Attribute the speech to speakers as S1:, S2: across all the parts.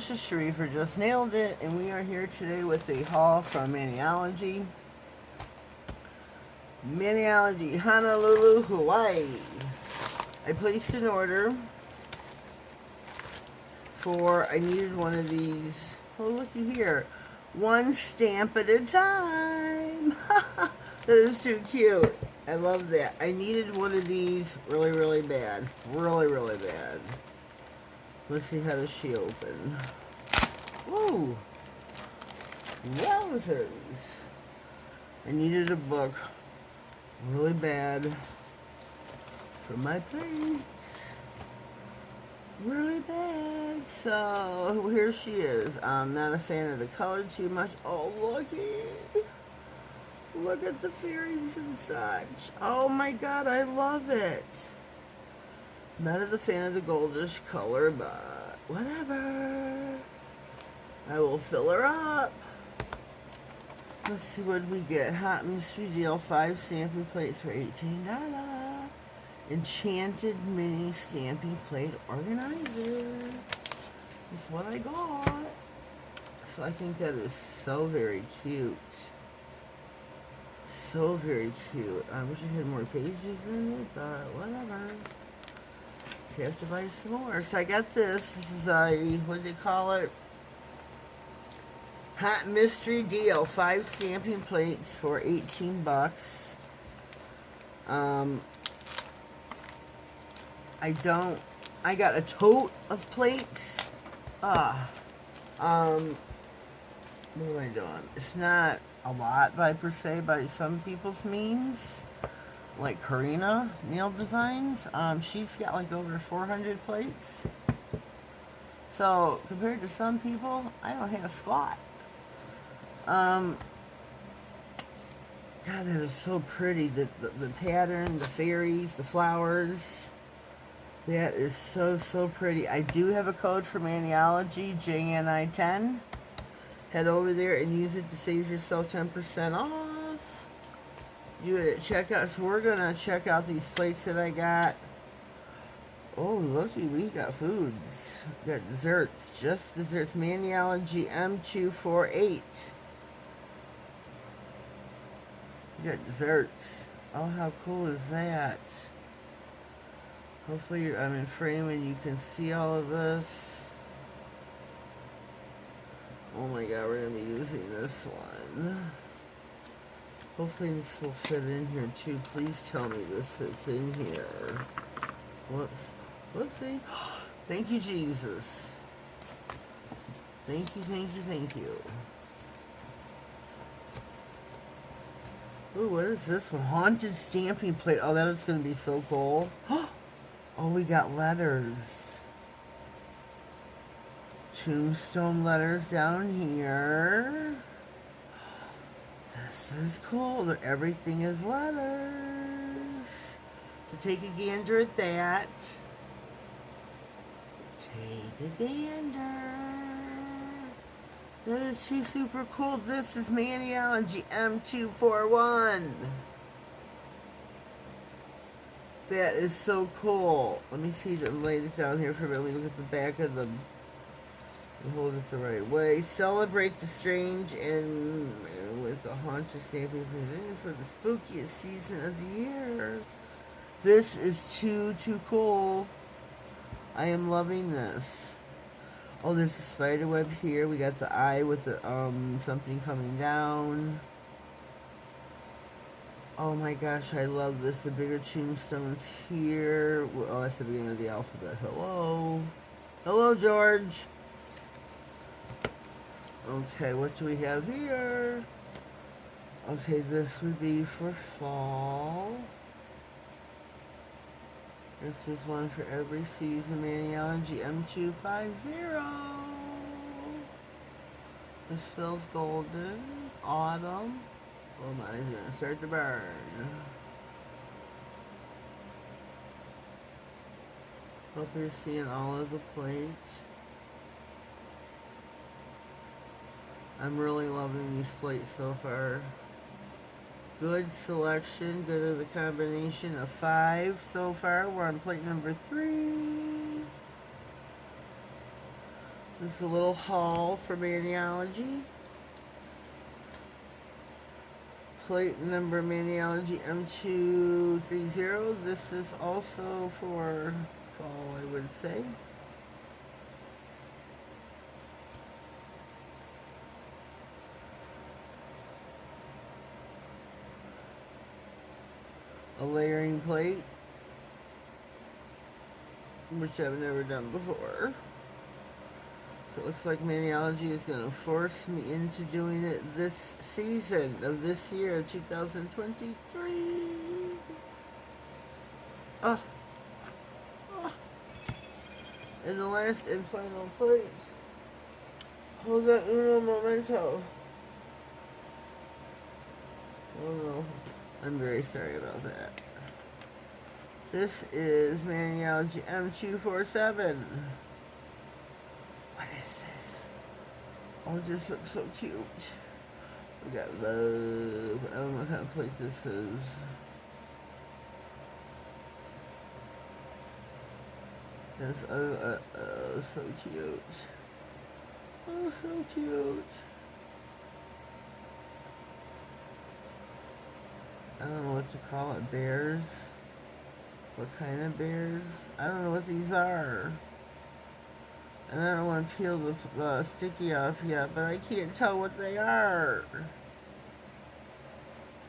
S1: this is Sheree for Just Nailed It, and we are here today with a haul from Maniology. Maniology, Honolulu, Hawaii. I placed an order for, I needed one of these, oh looky here, one stamp at a time. That is too cute. I love that. I needed one of these really, really bad. Really, really bad. Let's see, how does she open? Ooh. Wowzers. I needed a book really bad for my plates. Really bad. So, here she is. I'm not a fan of the color too much. Oh, looky. Look at the fairies and such. Oh my god, I love it. Not a fan of the goldish color, but whatever. I will fill her up. Let's see what we get. Hot Mystery Deal, 5 stamping plates for $18. Enchanted Mini Stamping Plate Organizer. That's what I got. So I think that is so very cute. So very cute. I wish it had more pages in it, but whatever. So you have to buy some more. So I got this. This is a, what do you call it? Hot Mystery Deal. 5 stamping plates for 18 bucks. I got a tote of plates. What am I doing? It's not a lot by per se by some people's means. Like Karina Nail Designs. She's got like over 400 plates. So compared to some people, I don't have a squat. God, that is so pretty. The pattern, the fairies, the flowers. That is so, so pretty. I do have a code for Maniology, JNI10. Head over there and use it to save yourself 10% off. Do it at checkout. So we're going to check out these plates that I got. Oh, looky, we got foods. We got desserts. Just desserts. Maniology M248. We got desserts. Oh, how cool is that? Hopefully I'm in frame and you can see all of this. Oh my god, we're going to be using this one. Hopefully this will fit in here too. Please tell me this fits in here. Whoops. Whoopsie. Thank you, Jesus. Thank you, thank you, thank you. Ooh, what is this one? Haunted stamping plate. Oh, that is going to be so cool. Oh, we got letters. Tombstone letters down here. This is cool. Everything is letters. So take a gander at that. Take a gander. That is super cool. This is Maniology M241. That is so cool. Let me see, lay this down here for a minute. Let me look at the back of the, hold it the right way. Celebrate the strange and with the haunted stamping for the spookiest season of the year. This is too cool. I am loving this. Oh, there's a spider web here. We got the eye with the something coming down. Oh my gosh, I love this. The bigger tombstones here. Oh, that's the beginning of the alphabet. Hello. Hello, George. Okay, what do we have here? Okay, this would be for fall. This was one for every season. Maniology M250. This feels golden. Autumn. Oh, mine's gonna start to burn. Hope you're seeing all of the plates. I'm really loving these plates so far. Good selection, good of the combination of 5 so far. We're on plate number 3. This is a little haul for Maniology. Plate number Maniology M230. This is also for fall, I would say. A layering plate, which I've never done before. So it looks like Maniology is going to force me into doing it this season of this year, 2023. And the last and final plate. Hold that uno momento. Oh no. I'm very sorry about that. This is Maniology M247. What is this? Oh, it just looks so cute. We got love. I don't know what kind of plate this is. That's, so cute. Oh, so cute. I don't know what to call it. Bears? What kind of bears? I don't know what these are. And I don't want to peel the sticky off yet, but I can't tell what they are.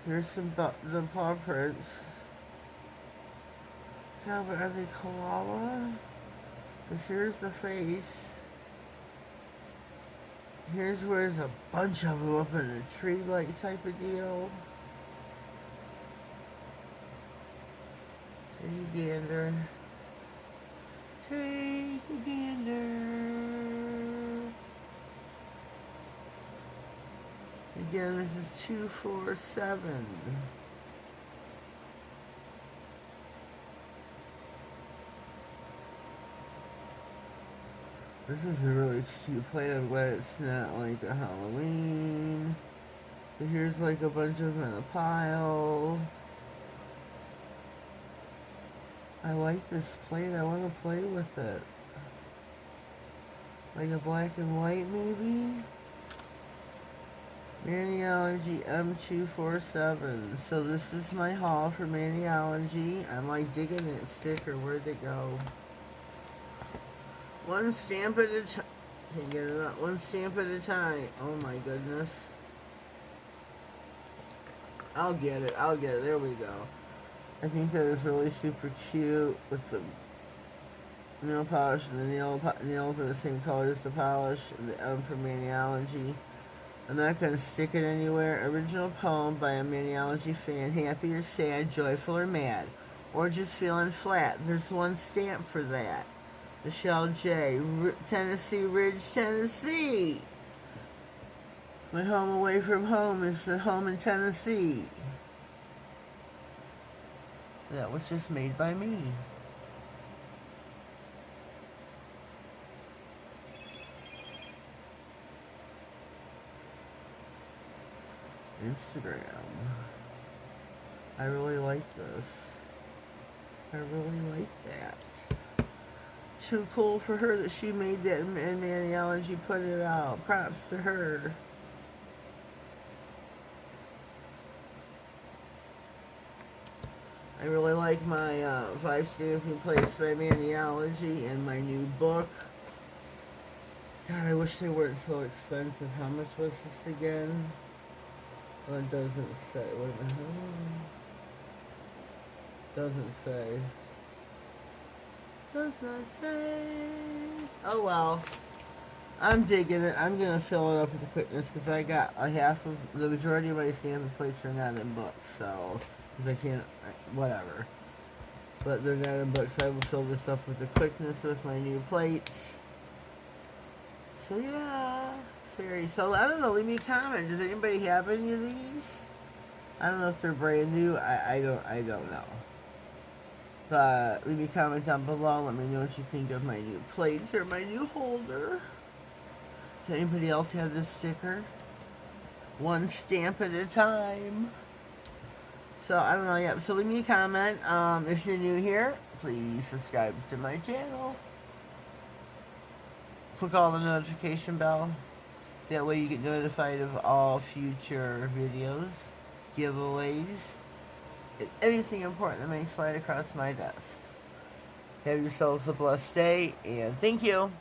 S1: Here's the paw prints. God, but are they koala? Because here's the face. Here's where there's a bunch of them up in a tree-like type of deal. Take a gander. Take a gander. Again, this is 247. This is a really cute plate. I'm glad it's not like a Halloween. But here's like a bunch of them in a pile. I like this plate. I want to play with it. Like a black and white, maybe? Maniology M247. So this is my haul for Maniology. I'm like digging that sticker. Where'd it go? One stamp at a time. Can't get it up. One stamp at a time. Oh my goodness. I'll get it. I'll get it. There we go. I think that is really super cute with the nail polish and the nails are the same color as the polish and the M for Maniology. I'm not going to stick it anywhere. Original poem by a Maniology fan. Happy or sad, joyful or mad, or just feeling flat. There's one stamp for that. Michelle J. Tennessee Ridge, Tennessee. My home away from home is the home in Tennessee. That was just made by me. Instagram. I really like this. I really like that. Too cool for her that she made that and Maniology put it out. Props to her. I really like my 5 stamping plates by Maniology and my new book. God, I wish they weren't so expensive. How much was this again? Well, it doesn't say. What the hell? Doesn't say. Does not say. Oh well. I'm digging it. I'm going to fill it up with the quickness because I got a half of the majority of my stamping plates are not in books, so because I can't, whatever. But they're not in books, so I will fill this up with the quickness with my new plates. So yeah, fairy. So I don't know. Leave me a comment. Does anybody have any of these? I don't know if they're brand new. I don't know. But leave me a comment down below. Let me know what you think of my new plates or my new holder. Does anybody else have this sticker? One stamp at a time. So I don't know yet. So leave me a comment. If you're new here, please subscribe to my channel. Click on the notification bell. That way you get notified of all future videos, giveaways, and anything important that may slide across my desk. Have yourselves a blessed day, and thank you.